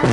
I'm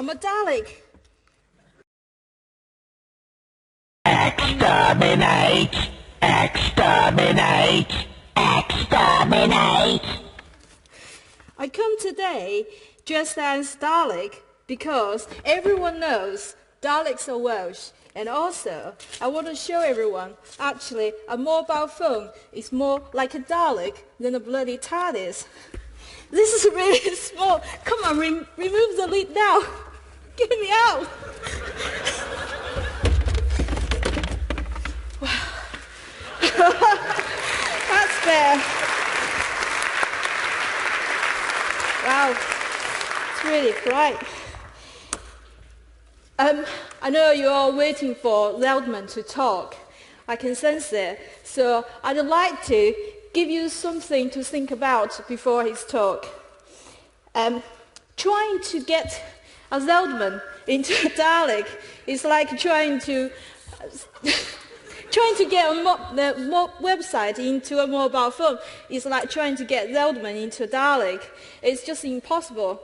a Dalek. Exterminate! Exterminate! Exterminate! I come today dressed as Dalek because everyone knows Daleks are Welsh, and also I want to show everyone actually a mobile phone is more like a Dalek than a bloody TARDIS. This is really small. Come on, remove the lid now. Get me out. Wow. That's fair. Wow, it's really bright. I know you're all waiting for Zeldman to talk. I can sense it. So I'd like to give you something to think about before his talk. Trying to get a Zeldman into a Dalek is like trying to get the website into a mobile phone. It's like trying to get Zeldman into a Dalek. It's just impossible.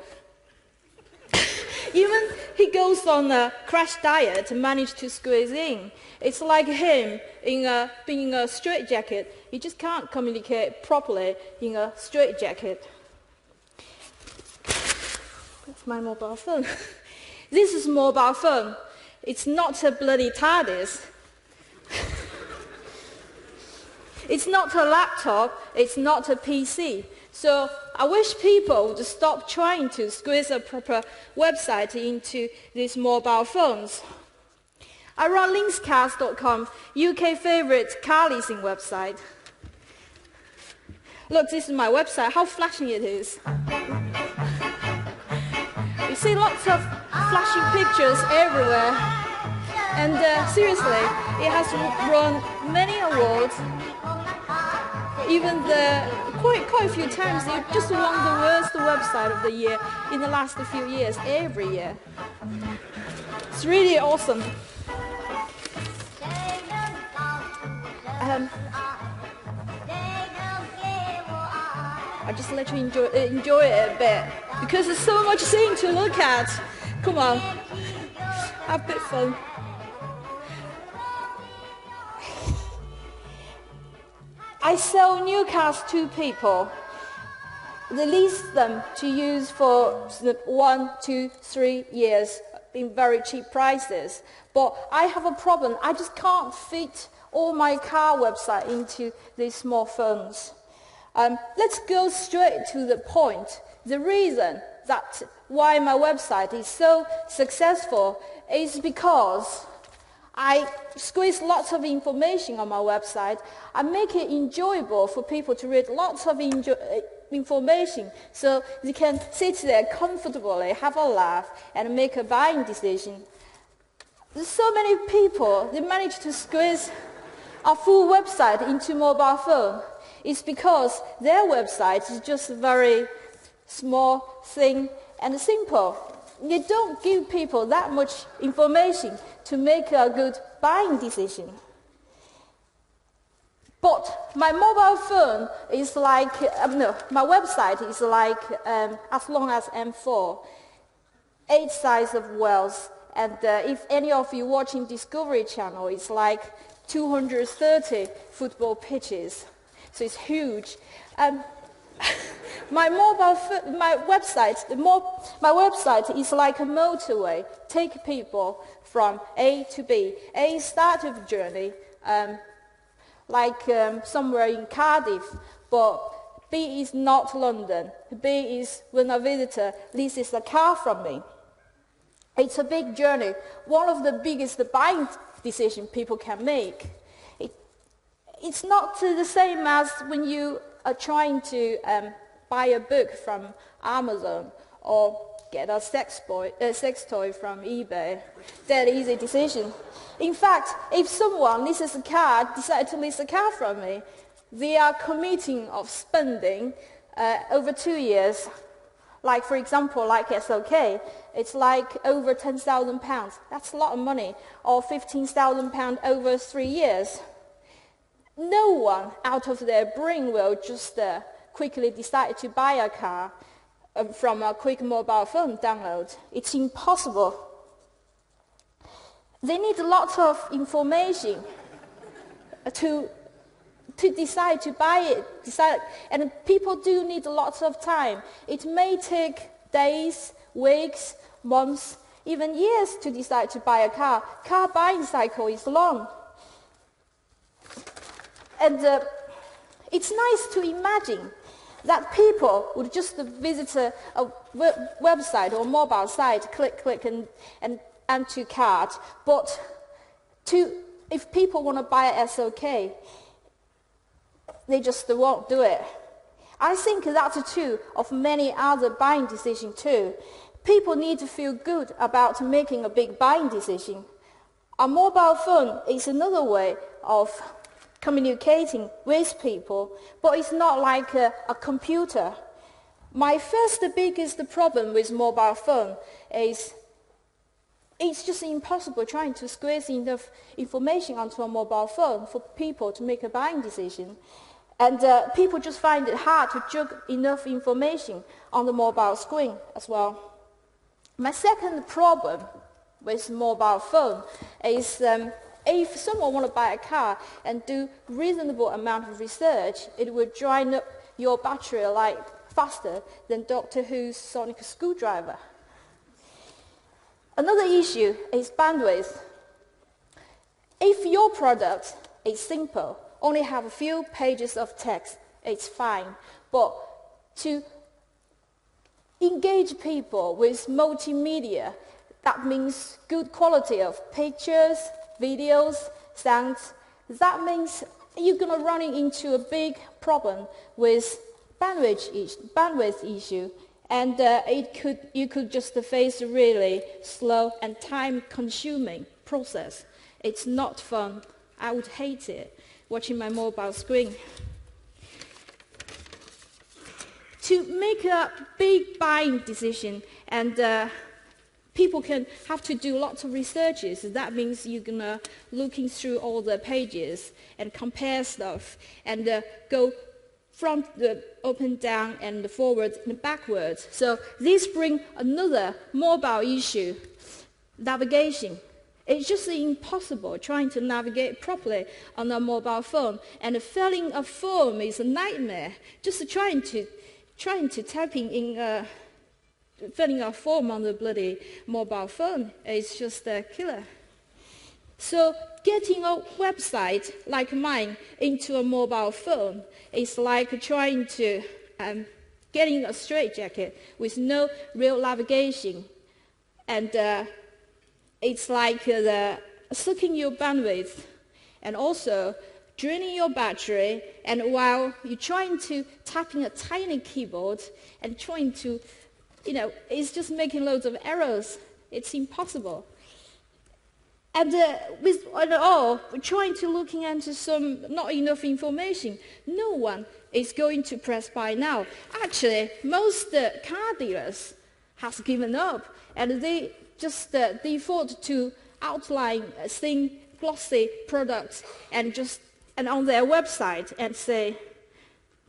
Even he goes on a crash diet and manages to squeeze in. It's like him being in a straitjacket. He just can't communicate properly in a straitjacket. That's my mobile phone. This is a mobile phone. It's not a bloody TARDIS. It's not a laptop. It's not a PC. So I wish people would stop trying to squeeze a proper website into these mobile phones. I run LINGsCARS.com, UK favorite car leasing website. Look, this is my website. How flashing it is. You see lots of flashing pictures everywhere. And seriously, it has won many awards. Even quite a few times, it just won the worst website of the year in the last few years, every year. It's really awesome. I just let you enjoy it a bit because there's so much thing to look at. Come on, have a bit of fun. I sell new cars to people. They lease them to use for 1, 2, 3 years in very cheap prices. But I have a problem. I just can't fit all my car website into these small phones. Let's go straight to the point. The reason that why my website is so successful is because I squeeze lots of information on my website. I make it enjoyable for people to read lots of information so they can sit there comfortably, have a laugh, and make a buying decision. There's so many people, they manage to squeeze a full website into mobile phone. It's because their website is just a very small thing and simple. You don't give people that much information to make a good buying decision. But my mobile phone is like, my website is like as long as M4, 8 size of Wales, and if any of you watching Discovery Channel, it's like 230 football pitches, so it's huge. My website is like a motorway. Take people from A to B. A is start of the journey, somewhere in Cardiff, but B is not London. B is when a visitor leases a car from me. It's a big journey, one of the biggest buying decisions people can make. It's not the same as when you are trying to buy a book from Amazon or get a sex toy from eBay. That is a decision. In fact, if someone decides to lease a car from me, they are committing of spending over 2 years. Like, for example, like SOK, it's like over £10,000. That's a lot of money. Or £15,000 over 3 years. No one out of their brain will just quickly decide to buy a car from a quick mobile phone download. It's impossible. They need a lot of information to decide to buy it. And people do need lots of time. It may take days, weeks, months, even years to decide to buy a car. Car buying cycle is long. And it's nice to imagine that people would just visit a website or mobile site, click, and add to cart. But if people want to buy a SOK, they just won't do it. I think that's true of many other buying decisions too. People need to feel good about making a big buying decision. A mobile phone is another way of communicating with people, but it's not like a computer. My first biggest problem with mobile phone is it's just impossible trying to squeeze enough information onto a mobile phone for people to make a buying decision. And people just find it hard to juggle enough information on the mobile screen as well. My second problem with mobile phone is if someone wants to buy a car and do reasonable amount of research, it would drain up your battery like faster than Doctor Who's sonic screwdriver. Another issue is bandwidth. If your product is simple, only have a few pages of text, it's fine. But to engage people with multimedia, that means good quality of pictures, videos, sounds. That means you're going to run into a big problem with bandwidth issue. And you could just face a really slow and time-consuming process. It's not fun. I would hate it, watching my mobile screen. To make a big buying decision, and people can have to do lots of researches. That means you're gonna looking through all the pages and compare stuff, and go from the up and down and the forwards and backwards. So this brings another mobile issue, navigation. It's just impossible trying to navigate properly on a mobile phone, and filling a form is a nightmare. Just trying to typing in filling a form on the bloody mobile phone is just a killer. So getting a website like mine into a mobile phone is like trying to getting a straitjacket with no real navigation, and it's like sucking your bandwidth and also draining your battery, and while you're trying to type in a tiny keyboard and trying to, it's just making loads of errors. It's impossible. And with it all, we're trying to looking into some not enough information. No one is going to press buy now. Actually, most car dealers has given up, and they just default to outline thin, glossy products and on their website and say,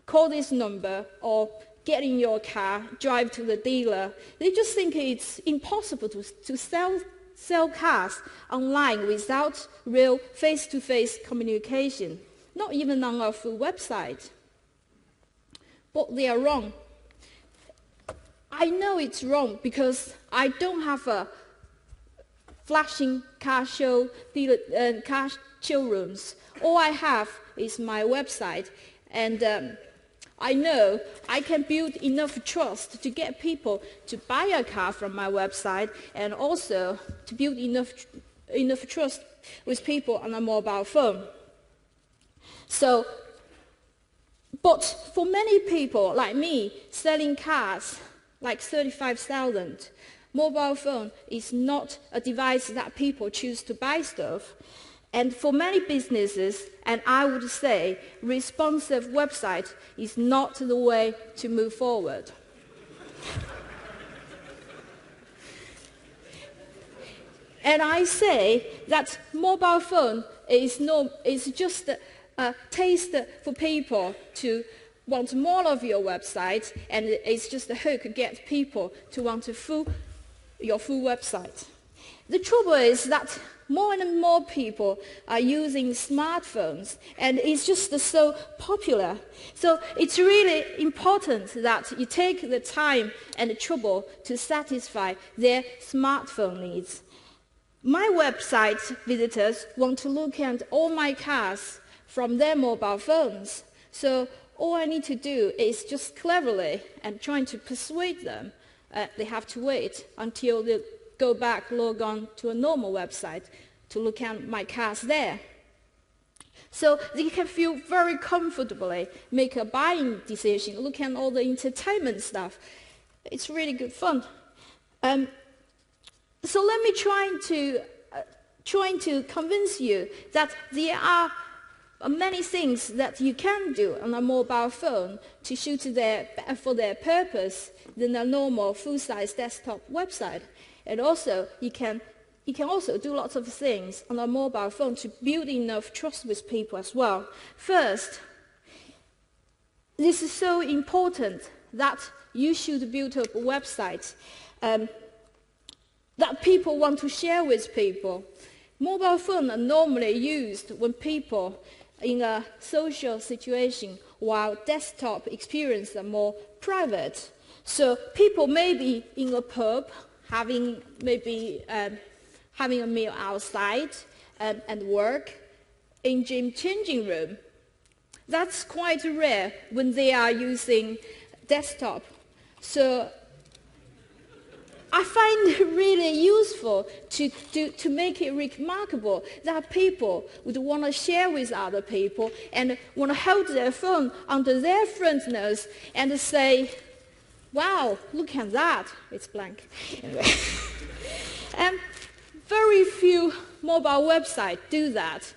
call this number or get in your car, drive to the dealer. They just think it's impossible to sell cars online without real face-to-face communication, not even on a full website. But they are wrong. I know it's wrong because I don't have a flashing car showrooms. All I have is my website, and I know I can build enough trust to get people to buy a car from my website, and also to build enough trust with people on a mobile phone. So, but for many people like me, selling cars like 35,000, mobile phone is not a device that people choose to buy stuff. And for many businesses, and I would say responsive website is not the way to move forward. And I say that mobile phone is just a taste for people to want more of your website, and it's just a hook to get people to want your full website. The trouble is that more and more people are using smartphones, and it's just so popular. So it's really important that you take the time and the trouble to satisfy their smartphone needs. My website visitors want to look at all my cars from their mobile phones. So all I need to do is just cleverly and trying to persuade them they have to wait until they go back, log on to a normal website to look at my cars there. So they can feel very comfortably, make a buying decision, look at all the entertainment stuff. It's really good fun. So let me trying to convince you that there are many things that you can do on a mobile phone to suit for their purpose than a normal full-size desktop website. And also, you can also do lots of things on a mobile phone to build enough trust with people as well. First, this is so important that you should build up a website that people want to share with people. Mobile phones are normally used when people in a social situation, while desktop experiences are more private. So people may be in a pub, having a meal outside and work in gym changing room. That's quite rare when they are using desktop. So I find it really useful to make it remarkable that people would want to share with other people and want to hold their phone under their front nose and say, wow, look at that. It's blank. Anyway. Very few mobile websites do that.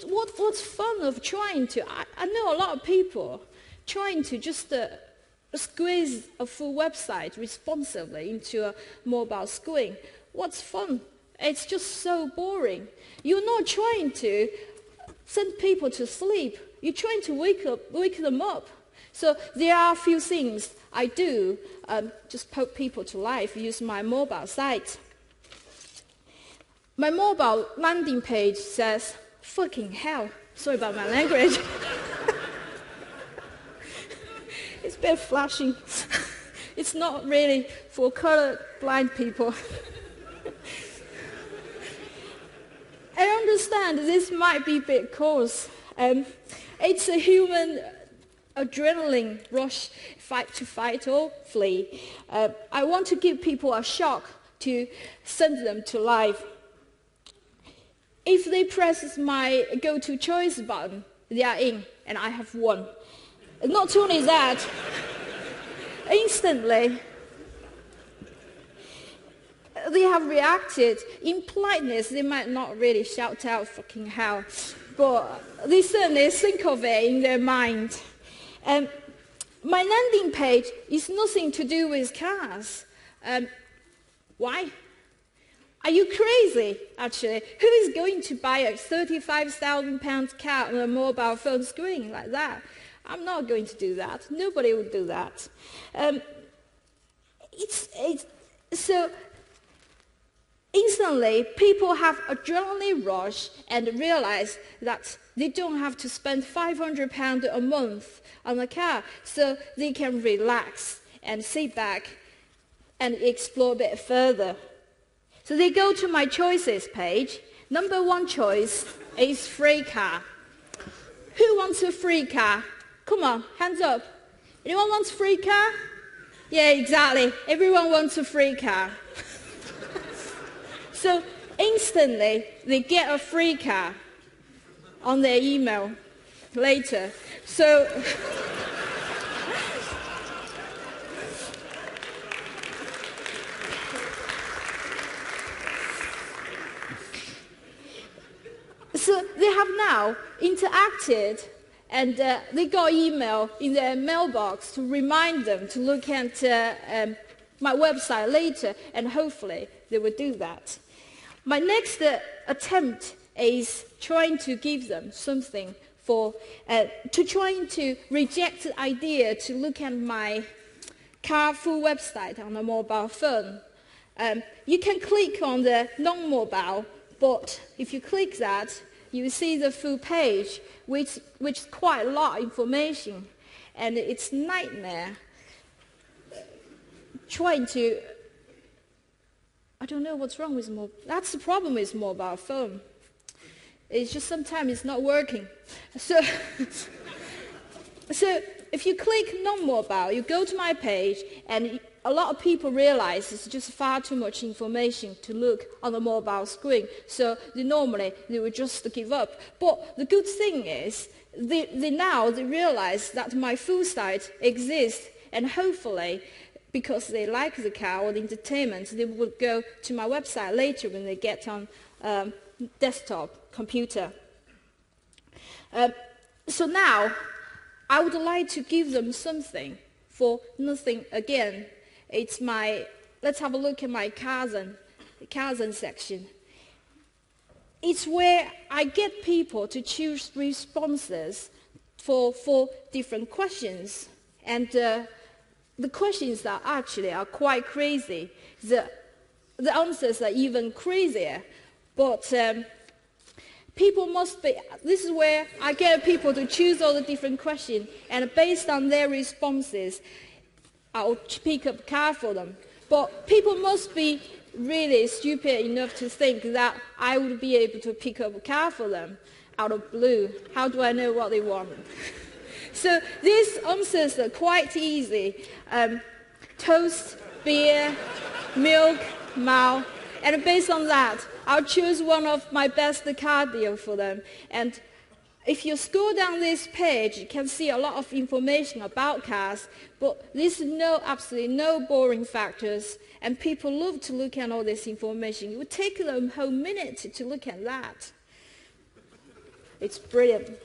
What's fun of trying to, I know a lot of people trying to just squeeze a full website responsively into a mobile screen. What's fun? It's just so boring. You're not trying to send people to sleep. You're trying to wake them up. So there are a few things I do, just put people to life, use my mobile site. My mobile landing page says, fucking hell. Sorry about my language. It's a bit flashing. It's not really for color blind people. I understand this might be a bit coarse. It's a human adrenaline rush, fight or flee. I want to give people a shock to send them to life. If they press my go to choice button, they are in, and I have won. Not only that, instantly, they have reacted. In politeness, they might not really shout out fucking hell, but they certainly think of it in their mind. My landing page is nothing to do with cars. Why? Are you crazy, actually? Who is going to buy a £35,000 car on a mobile phone screen like that? I'm not going to do that. Nobody would do that. So instantly, people have adrenaline rush and realize that they don't have to spend £500 a month on a car, so they can relax and sit back and explore a bit further. So they go to my choices page. Number one choice is free car. Who wants a free car? Come on, hands up. Anyone wants a free car? Yeah, exactly. Everyone wants a free car. So instantly, they get a free car on their email later. So So they have now interacted, and they got email in their mailbox to remind them to look at my website later, and hopefully they will do that. My next attempt is trying to give them something trying to reject the idea to look at my car full website on a mobile phone. You can click on the non-mobile, but if you click that, you see the full page, which is quite a lot of information, and it's a nightmare trying to. I don't know what's wrong with mobile. That's the problem with mobile phone. It's just sometimes it's not working. So if you click non-mobile, you go to my page, and a lot of people realize it's just far too much information to look on the mobile screen. So normally they would just give up. But the good thing is, they realize that my full site exists, and hopefully, because they like the car or the entertainment, they will go to my website later when they get on desktop computer. So now, I would like to give them something for nothing again. It's let's have a look at my cars section. It's where I get people to choose responses for 4 different questions. And the questions that actually are quite crazy. The answers are even crazier. But this is where I get people to choose all the different questions, and based on their responses, I'll pick up a car for them. But people must be really stupid enough to think that I would be able to pick up a car for them out of blue. How do I know what they want? So these answers are quite easy. Toast, beer, milk, mao. And based on that, I'll choose one of my best car deals for them. And if you scroll down this page, you can see a lot of information about cars, but there's absolutely no boring factors, and people love to look at all this information. It would take them a whole minute to look at that. It's brilliant.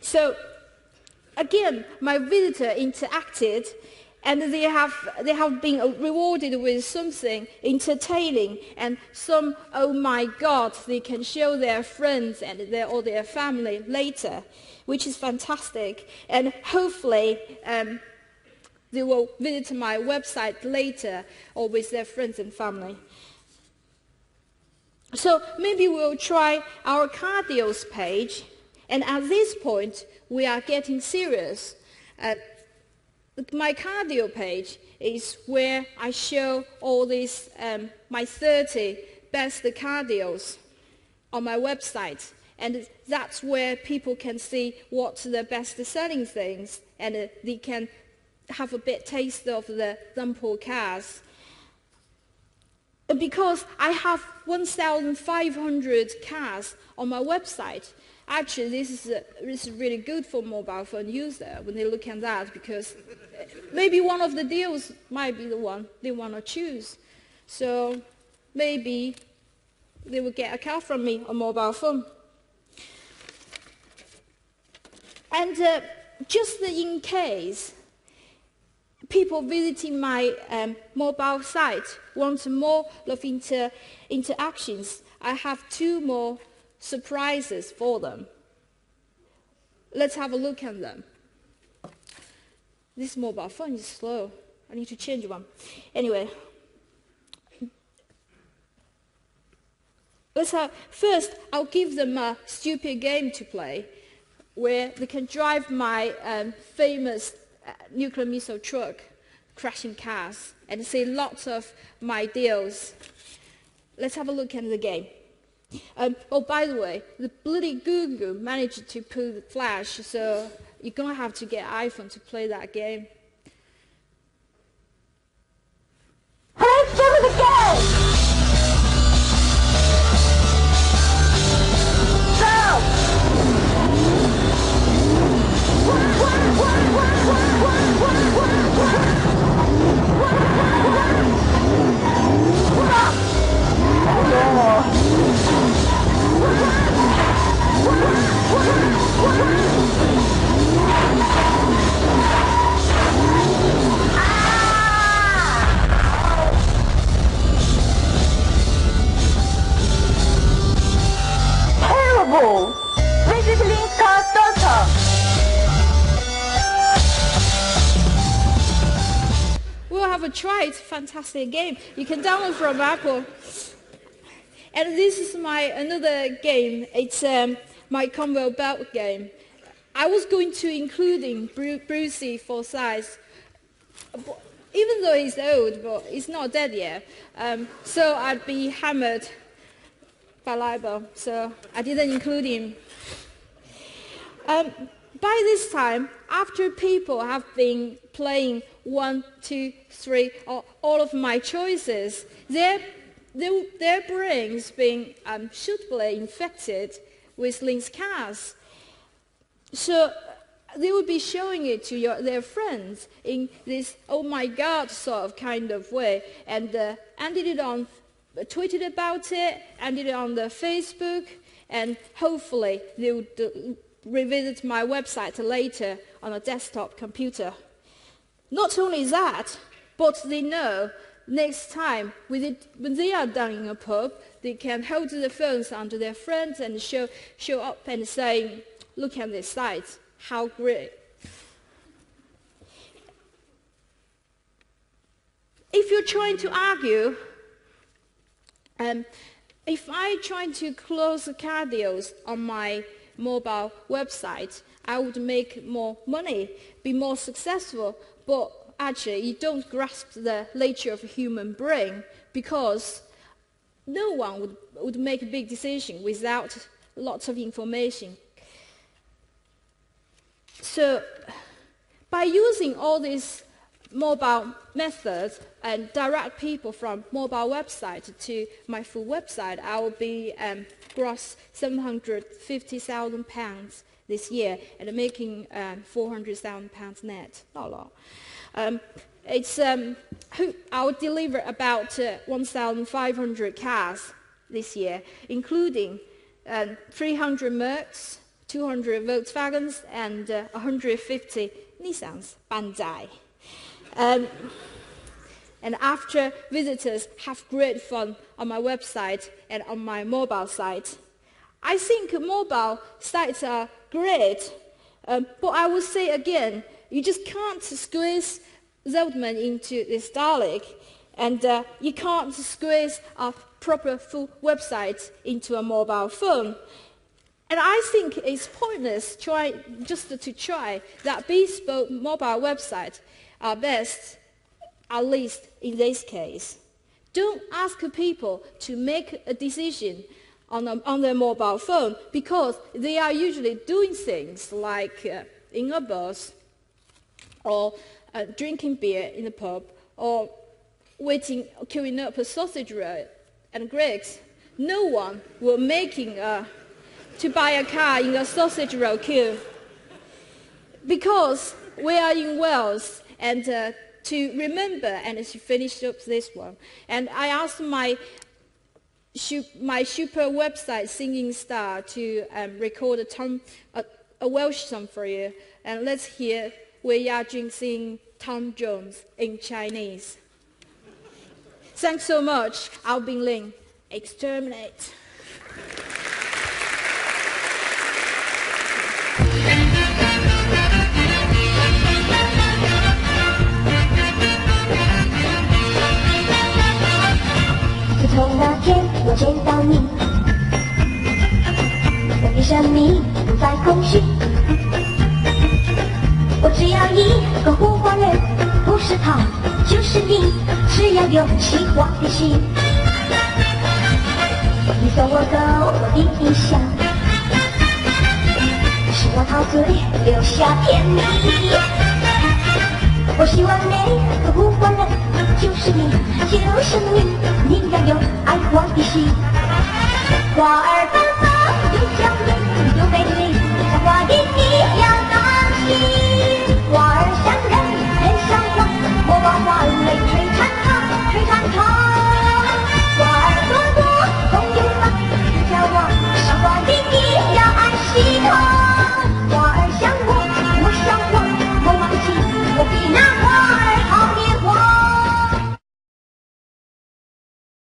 So, again, my visitor interacted, and they have been rewarded with something entertaining, and some, oh my God, they can show their friends and their family later, which is fantastic. And hopefully they will visit my website later or with their friends and family. So maybe we'll try our car deals page, and at this point we are getting serious. My car deal page is where I show all these, my 30 best car deals on my website. And that's where people can see what's the best selling things, and they can have a bit taste of the sample cars. Because I have 1,500 cars on my website, actually this is really good for mobile phone user when they look at that, because maybe one of the deals might be the one they want to choose. So maybe they will get a car from me on mobile phone. And just in case people visiting my mobile site want more of interactions, I have 2 more surprises for them. Let's have a look at them. This mobile phone is slow. I need to change one. Anyway, first I'll give them a stupid game to play, where they can drive my famous nuclear missile truck, crashing cars, and see lots of my deals. Let's have a look at the game. Oh, by the way, the bloody Google managed to pull the flash, so you're going to have to get an iPhone to play that game. Let's do it again! Go! a try. It's a fantastic game. You can download from Apple. And this is another game. It's my conveyor belt game. I was going to including Brucey for size, even though he's old, but he's not dead yet. So I'd be hammered by libel. So I didn't include him. By this time, after people have been playing 1, 2, 3, or all of my choices, their brains being suitably infected with LINGsCARS. So they would be showing it to their friends in this "oh my God" sort of kind of way, and tweeted about it, ended it on the Facebook, and hopefully they would revisit my website later on a desktop computer. Not only that, but they know next time when they are down in a pub, they can hold the phones onto their friends and show up and say, "Look at this site, how great." If you're trying to argue, if I try to close the car deals on my mobile website, I would make more money, be more successful, but actually you don't grasp the nature of a human brain, because no one would make a big decision without lots of information. So by using all these mobile methods and direct people from mobile website to my full website, I will be gross £750,000 this year and making £400,000 net. Not a lot. I'll deliver about 1,500 cars this year, including 300 Mercs, 200 Volkswagens, and 150 Nissans Bandai. And after visitors have great fun on my website and on my mobile site, I think mobile sites are great, but I will say again, you just can't squeeze Zeldman into this Dalek, and you can't squeeze a proper full website into a mobile phone. And I think it's pointless just to try that bespoke mobile websites are best, at least in this case. Don't ask people to make a decision on their mobile phone, because they are usually doing things like in a bus, or drinking beer in a pub, or queuing up a sausage roll and Greggs. No one will to buy a car in a sausage roll queue, because we are in Wales, and to remember and to finish up this one. And I asked my super website singing star to record a Welsh song for you. And let's hear Wei Yajing sing Tom Jones in Chinese. Thanks so much. I've been Ling. Exterminate.从那天我见到你，我的生命不再空虚。我只要一个呼唤人，不是他就是你，只要有希望的心。你送我走，我的理想，使我陶醉，留下甜蜜。我希望每个呼唤人就是你，就是你，你要有